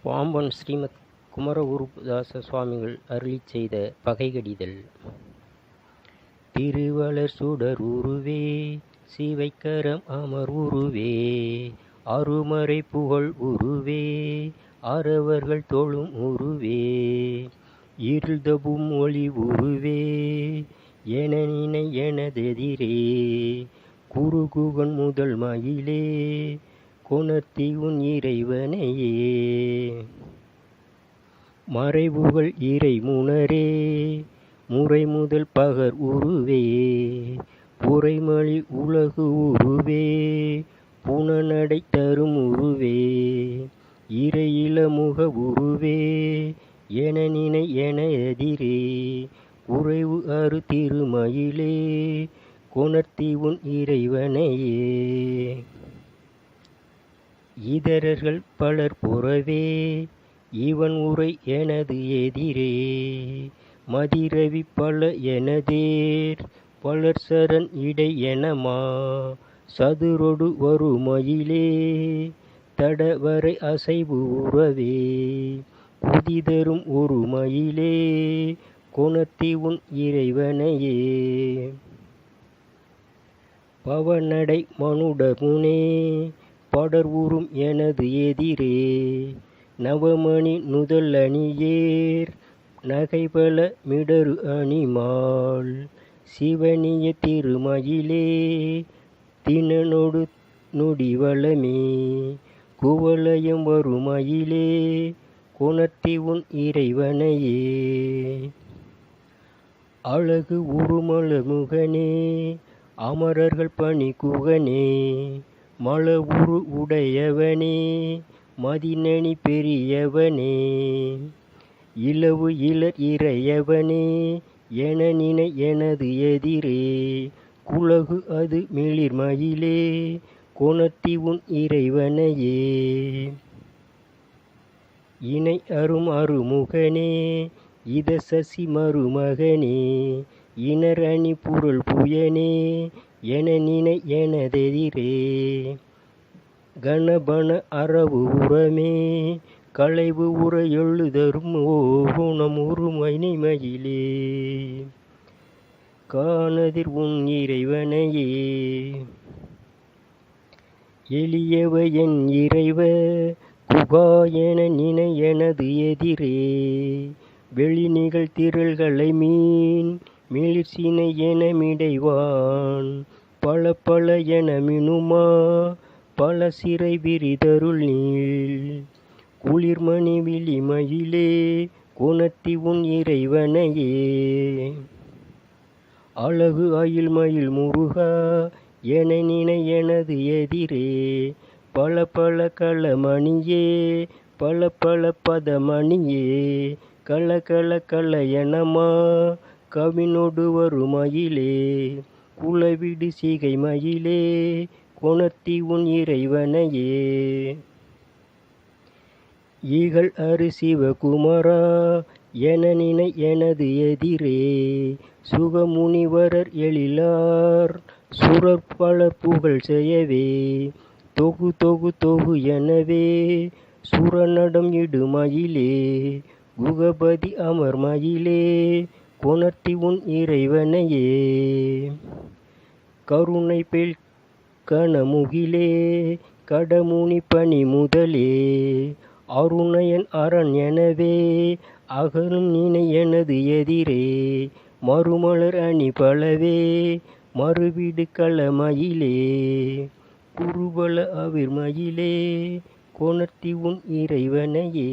பாம்பன் ஸ்ரீமத் குமரகுருதாச சுவாமிகள் அருளிச் செய்த பகைகடிதல். திருவளர் சுடர் உருவே, சிவைக்கரம் அமர் உருவே, அருமறை புகழ் உருவே, அறவர்கள் தொழும் உருவே, இருள்தபும் ஒளி உருவே, என நினை எனதெதிரே, குருகுகன் முதல் மயிலே, கொணர்த்தி உன் இறைவனையே, மறைபுகழ் இறை முனரே, முறை முதல் பகர் உருவே, புரைமொழி உலகு உருவே, புனநடை தரும் உருவே, இறை இளமுக உருவே, என நினை என எதிரே, குறைவு அரு திருமயிலே, கொணர்த்தி உன் இறைவனையே, இதரர்கள் பலர் புறவே, இவன் உரை எனது எதிரே, மதிரவி பல எனதேர், பலர் சரண் இடை எனமா, சதுரொடு வருமயிலே, தடவரை அசைவு உறவே, குதிதரும் ஒரு மயிலே, கொணர்த்தி உன் இறைவனையே, பவநடை மனுடமுனே, படர் உறும் எனது எதிரே, நவமணி நுதல் அணியேர், நகைபல மிடரு அணிமால், சிவனிய திருமயிலே, தினனொடு நொடிவளமே, குவலயம் வருமயிலே, கொணர்த்தி உன் இறைவனையே, அழகு உருமல முகனே, அமரர்கள் பணி குகனே, மல உரு உடையவனே, மதிநனி பெரியவனே, இலவு இலர் இறையவனே, என நினை எனது எதிரே, குலகு அது மிளிர்மயிலே, கொணர்த்தி உன் இறைவனையே, இணை அரும் அருமுகனே, இத சசி மருமகனே, இணர் அணி புரள் புயனே, என நினை எனதெதிரே, கணபன அரவு உரமே, களைவு உர எழுதரும் ஓகுணம் உருமைனை மயிலே, காணதிர் உன் இறைவனையே, எளியவ என் இறைவ குகா என நினை எனது எதிரே, வெளிநிகழ் திரள்களை மீன் மிளிர்சினை என மிடைவான், பல பல என மினுமா, பல சிறை விரிதருள் நீள், குளிர்மணி விழிமயிலே, கொணர்த்தி உன் இறைவனையே, அழகு அயில் மயில் முருகா, என நினை எனது எதிரே, பல பல களமணியே, பல பல பதமணியே, கல கல கல எனமா, கவினொடு வருமயிலே, குலவிடு சிகை மயிலே, கொணர்த்தி உன் இறைவனையே, ஈகள் அரு சிவகுமரா, என நினை எனது எதிரே, சுகமுனிவரர் எழிலார், சுரர் பலர் புகழ் செய்யவே, தொகு தொகு தொகு எனவே, சுரநடம் இடுமயிலே, குகபதி அமர் மயிலே, கொணர்த்தி உன் இறைவனையே, கருணை பெல் கணமுகிலே, கடமுனி பணி முதலே, அருணையன் அரண் எனவே, அகரும் நினை எனது எதிரே, மறுமலர் அணி பலவே, மறுவிடு களமயிலே, குருபல அவிர் மயிலே, கொணர்த்தி உன் இறைவனையே.